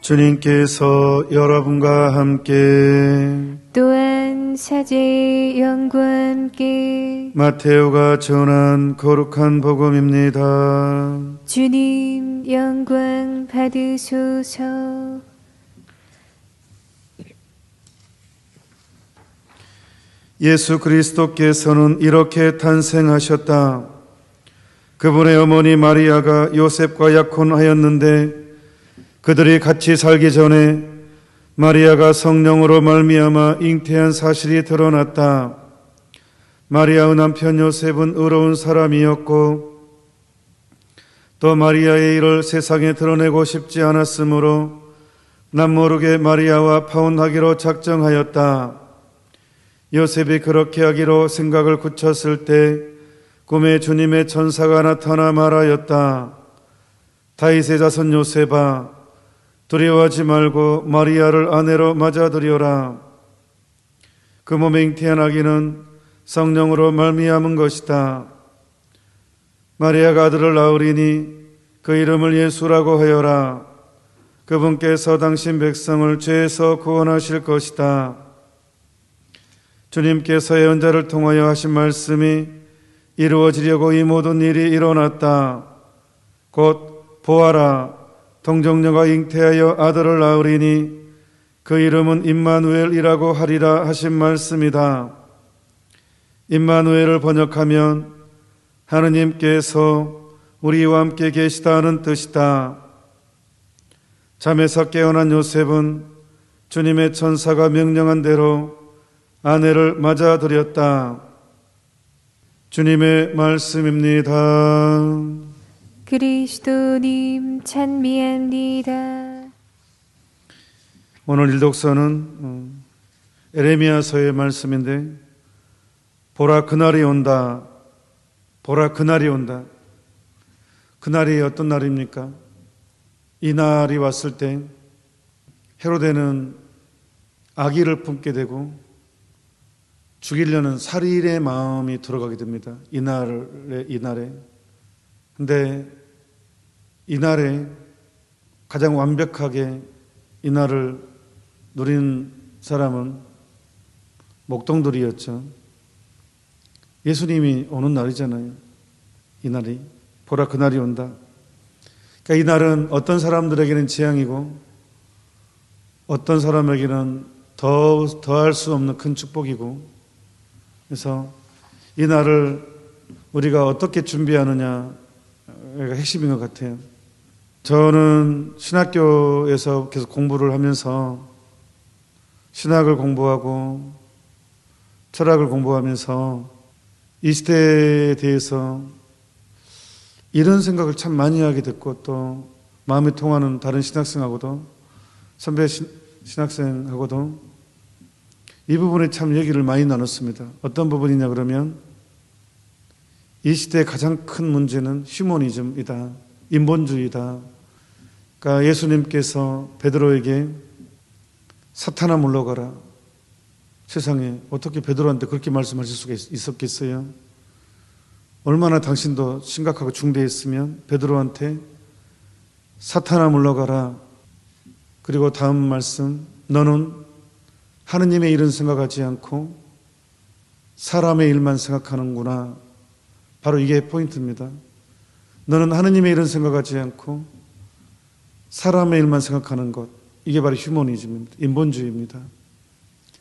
주님께서 여러분과 함께 또한 사제의 영과 함께 마테오가 전한 거룩한 복음입니다. 주님 영광 받으소서. 예수 그리스도께서는 이렇게 탄생하셨다. 그분의 어머니 마리아가 요셉과 약혼하였는데 그들이 같이 살기 전에 마리아가 성령으로 말미암아 잉태한 사실이 드러났다. 마리아의 남편 요셉은 의로운 사람이었고 또 마리아의 일을 세상에 드러내고 싶지 않았으므로 남모르게 마리아와 파혼하기로 작정하였다. 요셉이 그렇게 하기로 생각을 굳혔을 때 꿈에 주님의 천사가 나타나 말하였다. 다윗의 자손 요셉아, 두려워하지 말고 마리아를 아내로 맞아들여라. 그 몸에 잉태한 아기는 성령으로 말미암은 것이다. 마리아가 아들을 낳으리니 그 이름을 예수라고 하여라. 그분께서 당신 백성을 죄에서 구원하실 것이다. 주님께서 예언자를 통하여 하신 말씀이 이루어지려고 이 모든 일이 일어났다. 곧 보아라, 동정녀가 잉태하여 아들을 낳으리니 그 이름은 임마누엘이라고 하리라 하신 말씀이다. 임마누엘을 번역하면 하느님께서 우리와 함께 계시다는 뜻이다. 잠에서 깨어난 요셉은 주님의 천사가 명령한 대로 아내를 맞아들였다. 주님의 말씀입니다. 그리스도님 찬미합니다. 오늘 일독서는 에레미야서의 말씀인데, 보라 그날이 온다. 보라 그날이 온다. 그날이 어떤 날입니까? 이 날이 왔을 때 헤로데는 아기를 품게 되고 죽이려는 살인의 마음이 들어가게 됩니다. 이날에. 근데 이날에 가장 완벽하게 이날을 누린 사람은 목동들이었죠. 예수님이 오는 날이잖아요. 이날이. 보라 그날이 온다. 그러니까 이날은 어떤 사람들에게는 재앙이고 어떤 사람에게는 더할 수 없는 큰 축복이고, 그래서 이 날을 우리가 어떻게 준비하느냐가 핵심인 것 같아요. 저는 신학교에서 계속 공부를 하면서 신학을 공부하고 철학을 공부하면서 이 시대에 대해서 이런 생각을 참 많이 하게 됐고, 또 마음이 통하는 다른 신학생하고도, 선배 신학생하고도 이 부분에 참 얘기를 많이 나눴습니다. 어떤 부분이냐 그러면 이 시대의 가장 큰 문제는 휴머니즘이다. 인본주의다. 그러니까 예수님께서 베드로에게 사탄아 물러가라. 세상에 어떻게 베드로한테 그렇게 말씀하실 수가 있었겠어요? 얼마나 당신도 심각하고 중대했으면 베드로한테 사탄아 물러가라. 그리고 다음 말씀, 너는 하느님의 일은 생각하지 않고 사람의 일만 생각하는구나. 바로 이게 포인트입니다. 너는 하느님의 일은 생각하지 않고 사람의 일만 생각하는 것. 이게 바로 휴머니즘입니다. 인본주의입니다.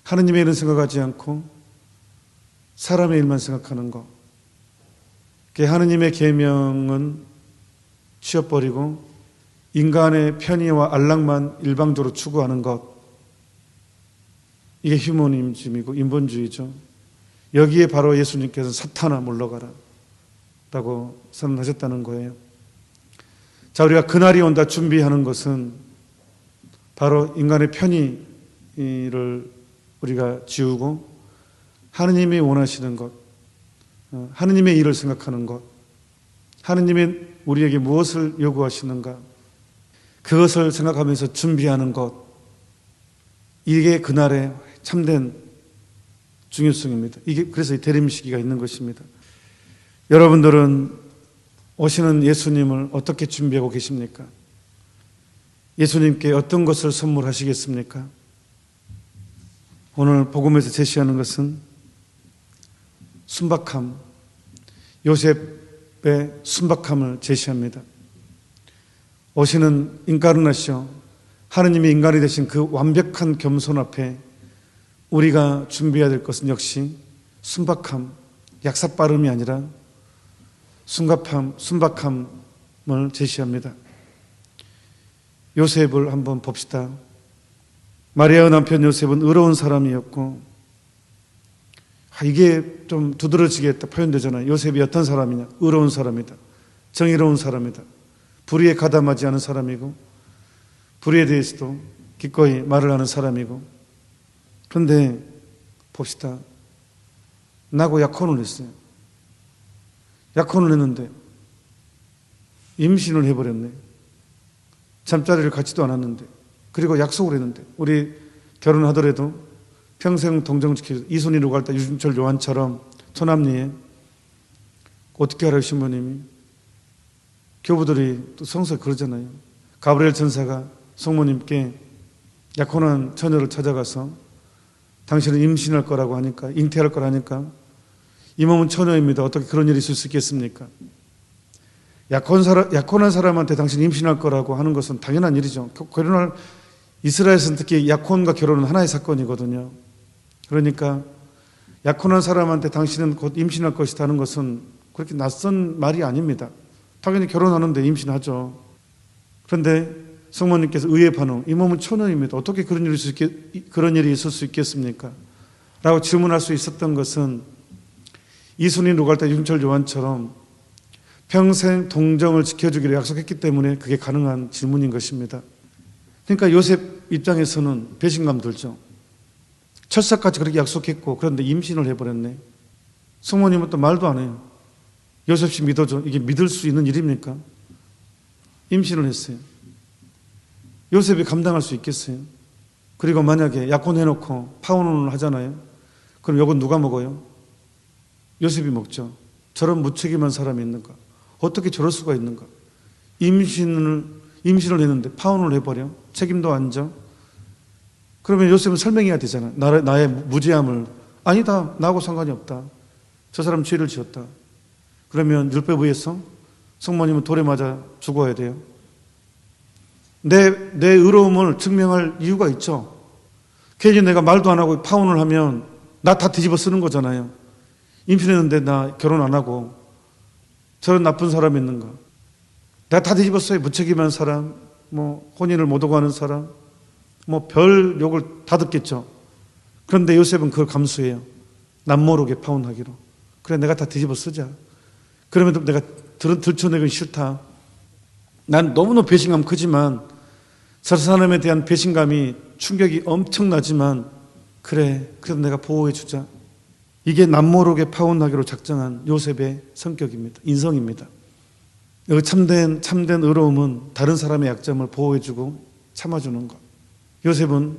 하느님의 일은 생각하지 않고 사람의 일만 생각하는 것. 하느님의 계명은 치워버리고 인간의 편의와 안락만 일방적으로 추구하는 것. 이게 휴머니즘이고 인본주의죠. 여기에 바로 예수님께서 사탄아 물러가라 라고 선언하셨다는 거예요. 자, 우리가 그날이 온다 준비하는 것은 바로 인간의 편의를 우리가 지우고 하느님이 원하시는 것, 하느님의 일을 생각하는 것, 하느님이 우리에게 무엇을 요구하시는가, 그것을 생각하면서 준비하는 것, 이게 그날의 참된 중요성입니다. 그래서 이 대림 시기가 있는 것입니다. 여러분들은 오시는 예수님을 어떻게 준비하고 계십니까? 예수님께 어떤 것을 선물하시겠습니까? 오늘 복음에서 제시하는 것은 순박함, 요셉의 순박함을 제시합니다. 오시는 인카르나시오, 하느님이 인간이 되신 그 완벽한 겸손 앞에 우리가 준비해야 될 것은 역시 순박함, 약삭빠름이 아니라 순박함을 제시합니다. 요셉을 한번 봅시다. 마리아의 남편 요셉은 의로운 사람이었고, 이게 좀 두드러지게 표현되잖아요. 요셉이 어떤 사람이냐? 의로운 사람이다. 정의로운 사람이다. 불의에 가담하지 않은 사람이고, 불의에 대해서도 기꺼이 말을 하는 사람이고. 그런데 봅시다. 나고 약혼을 했어요. 약혼을 했는데 임신을 해버렸네. 잠자리를 갖지도 않았는데, 그리고 약속을 했는데, 우리 결혼하더라도 평생 동정지키고 이순이 누갈다 유진철 요한처럼 초남리에 어떻게 알아요? 신부님이 교부들이 또 성서에 그러잖아요. 가브리엘 천사가 성모님께 약혼한 처녀를 찾아가서 당신은 임신할 거라고 하니까, 잉태할 거라니까, 이 몸은 처녀입니다. 어떻게 그런 일이 있을 수 있겠습니까? 약혼한 사람한테 당신 임신할 거라고 하는 것은 당연한 일이죠. 결혼할, 이스라엘에서는 특히 약혼과 결혼은 하나의 사건이거든요. 그러니까 약혼한 사람한테 당신은 곧 임신할 것이다 하는 것은 그렇게 낯선 말이 아닙니다. 당연히 결혼하는데 임신하죠. 그런데 성모님께서 의의 반응, 이 몸은 처녀입니다. 어떻게 그런 일이 있을 수 있겠습니까? 라고 질문할 수 있었던 것은 이순이 누갈다 유진철 요한처럼 평생 동정을 지켜주기로 약속했기 때문에 그게 가능한 질문인 것입니다. 그러니까 요셉 입장에서는 배신감 들죠. 철석같이 그렇게 약속했고, 그런데 임신을 해버렸네. 성모님은 또 말도 안 해요. 요셉 씨 믿어줘. 이게 믿을 수 있는 일입니까? 임신을 했어요. 요셉이 감당할 수 있겠어요? 그리고 만약에 약혼해놓고 파혼을 하잖아요. 그럼 이건 누가 먹어요? 요셉이 먹죠. 저런 무책임한 사람이 있는가? 어떻게 저럴 수가 있는가? 임신을 했는데 파혼을 해버려? 책임도 안 져? 그러면 요셉은 설명해야 되잖아. 나의 무죄함을. 아니다. 나하고 상관이 없다. 저 사람 죄를 지었다. 그러면 율법 의해서 성모님은 돌에 맞아 죽어야 돼요. 내 의로움을 증명할 이유가 있죠. 괜히 내가 말도 안 하고 파혼을 하면 나 다 뒤집어 쓰는 거잖아요. 임신했는데 나 결혼 안 하고 저런 나쁜 사람이 있는가? 내가 다 뒤집었어요. 무책임한 사람, 혼인을 못 오고 하는 사람, 별 욕을 다 듣겠죠. 그런데 요셉은 그걸 감수해요. 남모르게 파혼하기로. 그래, 내가 다 뒤집어 쓰자. 그러면 내가 들춰내기 싫다. 난 너무너무 배신감 크지만 저 사람에 대한 배신감이 충격이 엄청나지만 그래, 그래도 내가 보호해 주자. 이게 남모르게 파혼하기로 작정한 요셉의 성격입니다. 인성입니다. 여기 참된 의로움은 다른 사람의 약점을 보호해주고 참아주는 것. 요셉은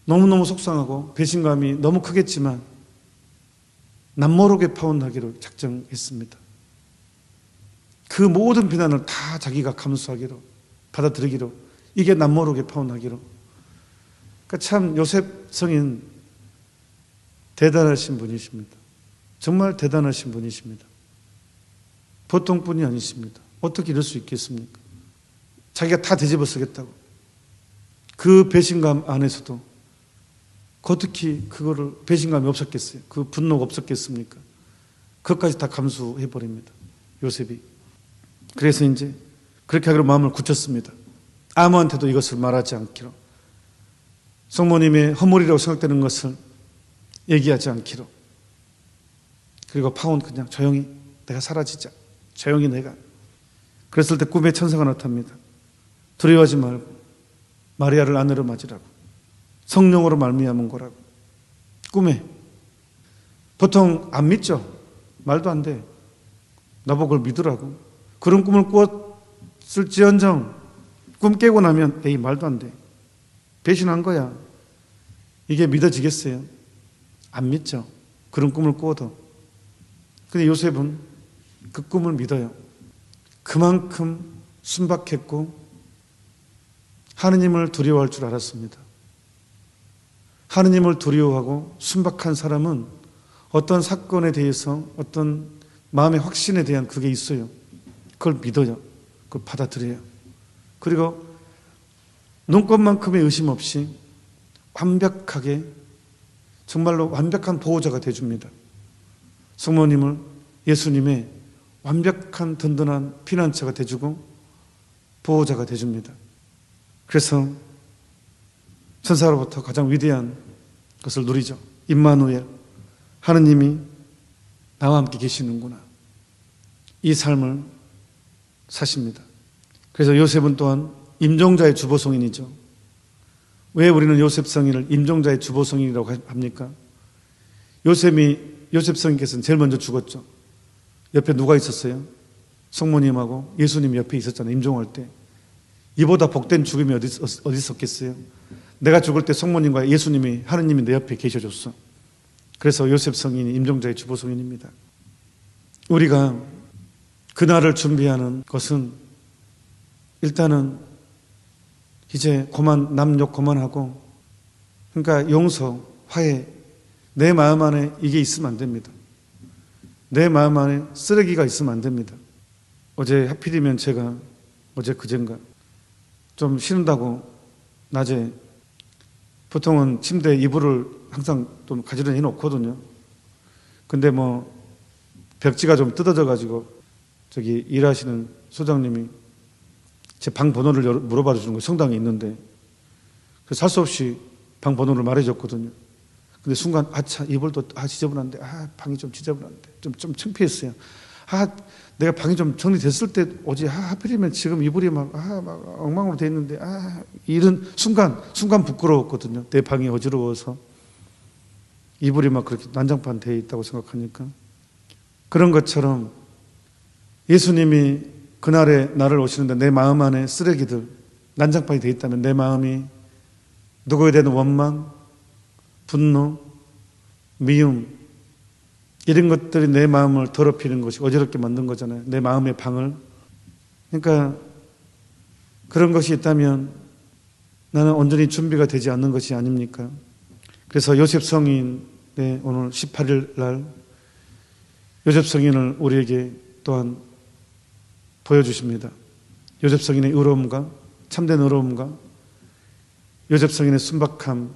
너무너무 속상하고 배신감이 너무 크겠지만 남모르게 파혼하기로 작정했습니다. 그 모든 비난을 다 자기가 감수하기로, 받아들이기로, 이게 남모르게 파혼하기로. 그러니까 참 요셉 성인 대단하신 분이십니다. 정말 대단하신 분이십니다. 보통 분이 아니십니다. 어떻게 이럴 수 있겠습니까? 자기가 다 뒤집어 쓰겠다고. 그 배신감 안에서도 어떻게 그거를, 배신감이 없었겠어요? 그 분노가 없었겠습니까? 그것까지 다 감수해버립니다. 요셉이. 그래서 이제 그렇게 하기로 마음을 굳혔습니다. 아무한테도 이것을 말하지 않기로. 성모님의 허물이라고 생각되는 것을 얘기하지 않기로. 그리고 파혼 그냥 조용히 내가 사라지자. 조용히 내가. 그랬을 때 꿈에 천사가 나타납니다. 두려워하지 말고 마리아를 아내로 맞으라고. 성령으로 말미암은 거라고. 꿈에. 보통 안 믿죠. 말도 안 돼. 나보고 그걸 믿으라고. 그런 꿈을 꾸었을지언정 꿈 깨고 나면 에이 말도 안 돼. 배신한 거야. 이게 믿어지겠어요? 안 믿죠. 그런 꿈을 꾸어도. 근데 요셉은 그 꿈을 믿어요. 그만큼 순박했고 하느님을 두려워할 줄 알았습니다. 하느님을 두려워하고 순박한 사람은 어떤 사건에 대해서 어떤 마음의 확신에 대한 그게 있어요. 그걸 믿어요. 그걸 받아들여요. 그리고 눈꽃만큼의 의심 없이 완벽하게 정말로 완벽한 보호자가 되어줍니다. 성모님을 예수님의 완벽한 든든한 피난처가 되어주고 보호자가 되어줍니다. 그래서 천사로부터 가장 위대한 것을 누리죠. 임마누엘, 하느님이 나와 함께 계시는구나. 이 삶을 사십니다. 그래서 요셉은 또한 임종자의 주보성인이죠. 왜 우리는 요셉 성인을 임종자의 주보성인이라고 합니까? 요셉 성인께서는 제일 먼저 죽었죠. 옆에 누가 있었어요? 성모님하고 예수님 옆에 있었잖아요. 임종할 때. 이보다 복된 죽음이 어디 있었겠어요? 내가 죽을 때 성모님과 예수님이, 하느님이 내 옆에 계셔줬어. 그래서 요셉 성인이 임종자의 주보성인입니다. 우리가 그날을 준비하는 것은 일단은 이제 남 욕 그만하고, 그러니까 용서, 화해, 내 마음 안에 이게 있으면 안 됩니다. 내 마음 안에 쓰레기가 있으면 안 됩니다. 어제 하필이면 제가 어제 그젠가 좀 쉬는다고 낮에 보통은 침대에 이불을 항상 좀 가지런히 해놓거든요. 근데 뭐 벽지가 좀 뜯어져 가지고 저기 일하시는 소장님이 제 방 번호를 물어봐 주는 거예요. 성당에 있는데. 그래서 할 수 없이 방 번호를 말해줬거든요. 근데 순간 아차 이불도 지저분한데 방이 좀 지저분한데 좀 창피했어요. 내가 방이 좀 정리됐을 때 오지 하필이면 지금 이불이 막 엉망으로 돼 있는데 이런 순간 부끄러웠거든요. 내 방이 어지러워서 이불이 막 그렇게 난장판 돼 있다고 생각하니까. 그런 것처럼 예수님이 그날에 나를 오시는데 내 마음 안에 쓰레기들 난장판이 돼 있다면 내 마음이 누구에 대한 원망, 분노, 미움 이런 것들이 내 마음을 더럽히는 것이 어지럽게 만든 거잖아요. 내 마음의 방을. 그러니까 그런 것이 있다면 나는 온전히 준비가 되지 않는 것이 아닙니까? 그래서 요셉 성인의 오늘 18일 날 요셉 성인을 우리에게 또한 보여주십니다. 요셉 성인의 의로움과 참된 의로움과 요셉 성인의 순박함을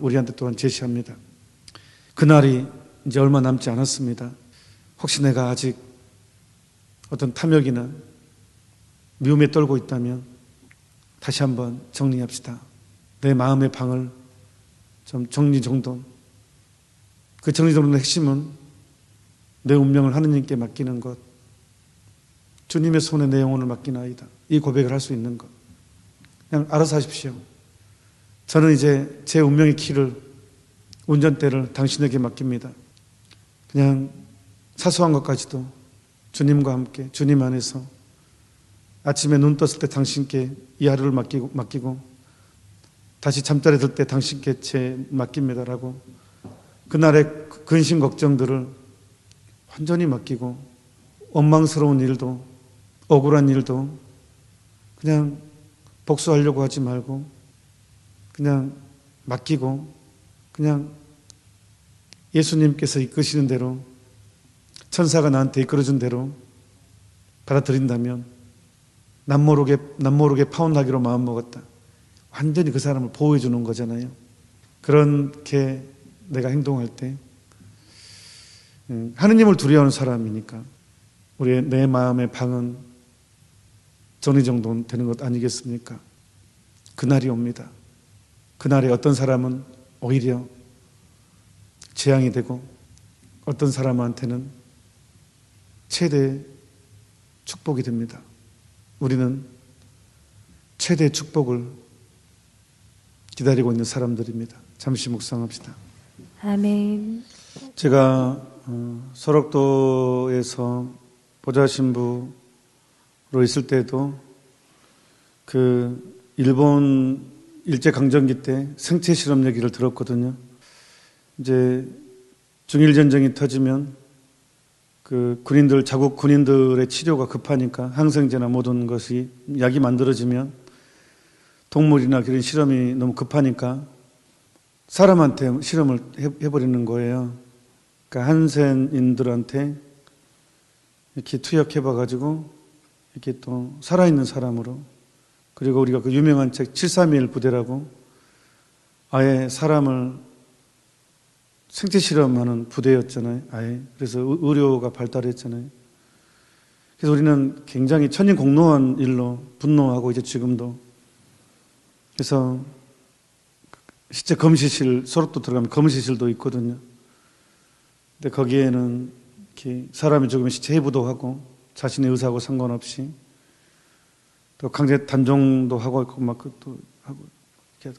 우리한테 또한 제시합니다. 그날이 이제 얼마 남지 않았습니다. 혹시 내가 아직 어떤 탐욕이나 미움에 떨고 있다면 다시 한번 정리합시다. 내 마음의 방을 좀 정리정돈. 그 정리정돈의 핵심은 내 운명을 하느님께 맡기는 것, 주님의 손에 내 영혼을 맡기나이다. 이 고백을 할 수 있는 것. 그냥 알아서 하십시오. 저는 이제 제 운명의 키를, 운전대를 당신에게 맡깁니다. 그냥 사소한 것까지도 주님과 함께, 주님 안에서 아침에 눈 떴을 때 당신께 이 하루를 맡기고 다시 잠자리 들 때 당신께 맡깁니다라고 그날의 근심 걱정들을 완전히 맡기고 원망스러운 일도 억울한 일도 그냥 복수하려고 하지 말고 그냥 맡기고 그냥 예수님께서 이끄시는 대로 천사가 나한테 이끌어준 대로 받아들인다면 남모르게 파혼하기로 마음먹었다. 완전히 그 사람을 보호해 주는 거잖아요. 그렇게 내가 행동할 때 하느님을 두려워하는 사람이니까 내 마음의 방은 정리정돈 되는 것 아니겠습니까? 그날이 옵니다. 그날에 어떤 사람은 오히려 재앙이 되고 어떤 사람한테는 최대의 축복이 됩니다. 우리는 최대의 축복을 기다리고 있는 사람들입니다. 잠시 묵상합시다. 아멘. 제가 설악도에서 보좌신부로 있을 때도 그 일본 일제강점기 때 생체 실험 얘기를 들었거든요. 이제 중일전쟁이 터지면 그 자국 군인들의 치료가 급하니까 항생제나 모든 것이 약이 만들어지면 동물이나 그런 실험이 너무 급하니까 사람한테 실험을 해버리는 거예요. 그러니까 한센인들한테 이렇게 투약해봐가지고 이렇게 또 살아있는 사람으로, 그리고 우리가 그 유명한 책 731 부대라고 아예 사람을 생체 실험하는 부대였잖아요. 아예. 그래서 의료가 발달했잖아요. 그래서 우리는 굉장히 천인공노한 일로 분노하고 이제 지금도. 그래서 실제 검시실, 소록도 들어가면 검시실도 있거든요. 근데 거기에는 이렇게 사람이 죽으면 시체 해부도 하고 자신의 의사하고 상관없이 또 강제 단종도 하고 있고 막 또 하고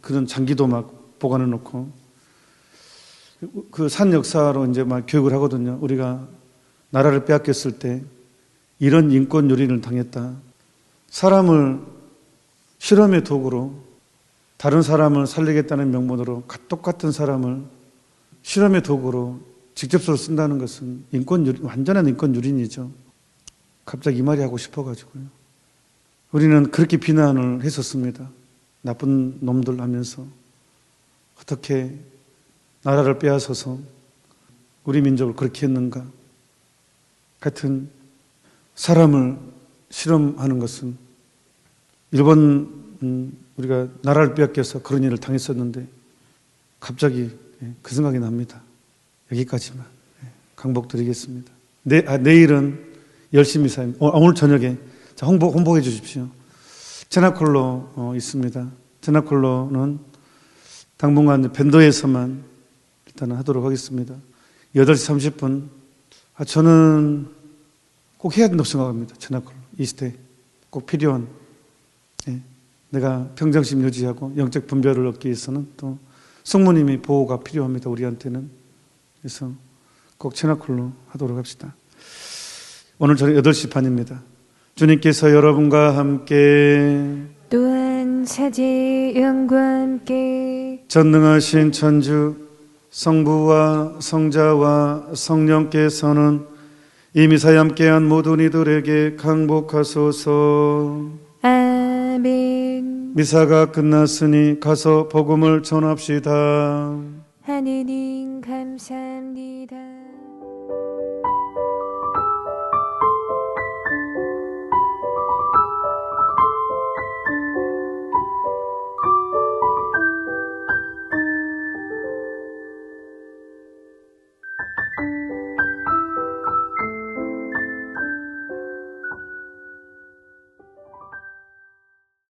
그런 장기도 막 보관해 놓고 그 산 역사로 이제 막 교육을 하거든요. 우리가 나라를 빼앗겼을 때 이런 인권 유린을 당했다. 사람을 실험의 도구로 다른 사람을 살리겠다는 명분으로 똑같은 사람을 실험의 도구로 직접적으로 쓴다는 것은 완전한 인권 유린이죠. 갑자기 이 말이 하고 싶어가지고요. 우리는 그렇게 비난을 했었습니다. 나쁜 놈들 하면서 어떻게 나라를 빼앗아서 우리 민족을 그렇게 했는가. 하여튼 사람을 실험하는 것은 일본 우리가 나라를 빼앗겨서 그런 일을 당했었는데 갑자기 그 생각이 납니다. 여기까지만 강복드리겠습니다. 내일은 열심히 오늘 저녁에 홍보해 주십시오. 제나콜로 있습니다. 제나콜로는 당분간 밴더에서만 일단은 하도록 하겠습니다. 8시 30분. 저는 꼭 해야 된다고 생각합니다. 제나콜로. 이 시대 꼭 필요한. 내가 평정심 유지하고 영적 분별을 얻기 위해서는 또 성모님의 보호가 필요합니다. 우리한테는. 그래서 꼭 제나콜로 하도록 합시다. 오늘 저녁 8시 반입니다. 주님께서 여러분과 함께 또한 사제 영과 함께 전능하신 천주 성부와 성자와 성령께서는 이미 사이 함께한 모든 이들에게 강복하소서. 아멘. 미사가 끝났으니 가서 복음을 전합시다. 하느님 감사